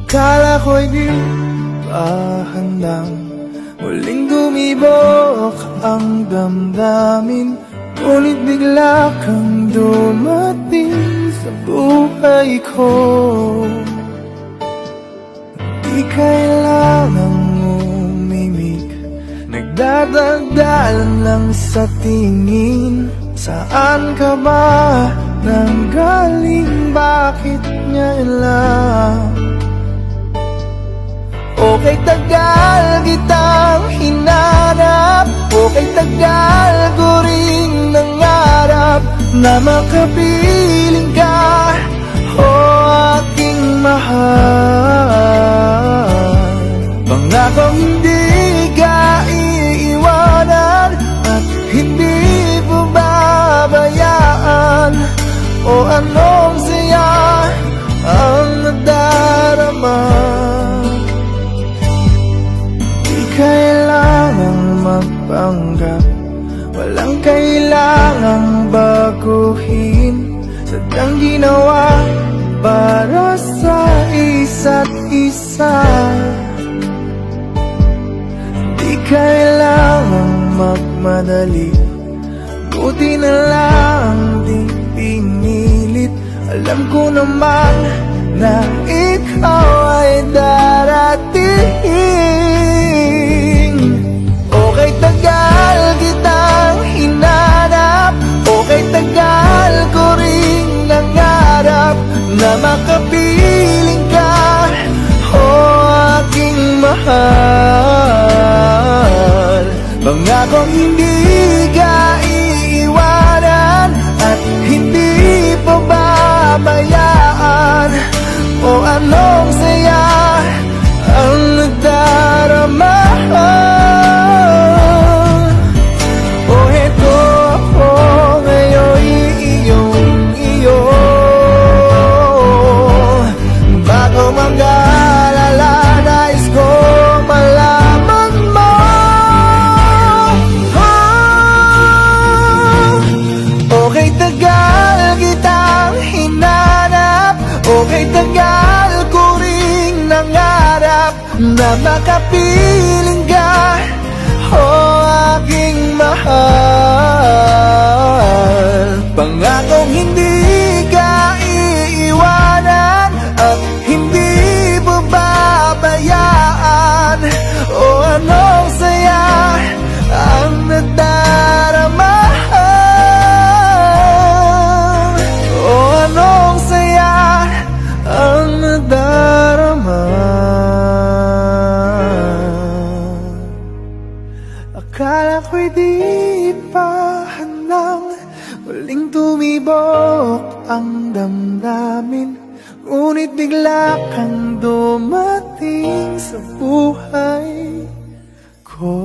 Akala ko'y di pa handang muling tumibok ang damdamin, ngunit bigla kang dumating sa buhay ko. Di kailangang umimik, nagdadagdalan lang sa tingin. Saan ka ba nanggaling? Bakit ngayon lang? Okay, tagal kitang hinanap, okay, tagal ko rin nangarap na makapiling ka, aking mahal. Pangakong hindi ka iiwanan at hindi mo babayaan. O anong saya ang nadarama. Di kailangang magpanggap, walang kailangang baguhin. Sadyang ginawa para sa isa't isa. Di kailangang magmadali, buti na lang di pinilit. Alam ko naman na ikaw ay darating. Okay, tagal kitang hinanap, okay, tagal ko rin nangarap na makapiling ka, aking mahal. Pangakong hindi ka iiwanan at hindi pa babayaan. O anong saya ang nagdarama. O heto ako ngayon, iyong-iyo. Bago mag-alala, nais ko malaman mo. Okay, tagal kitang hinanap, okay, tagal ko ring nangarap na makapiling ka, aking mahal. Pangakong hindi ka iiwanan at hindi mo babayaan. O anong saya ang nadarama. O anong saya ang nadarama. Akala ko'y di pa handang muling tumibok ang damdamin, ngunit bigla kang dumating sa buhay ko.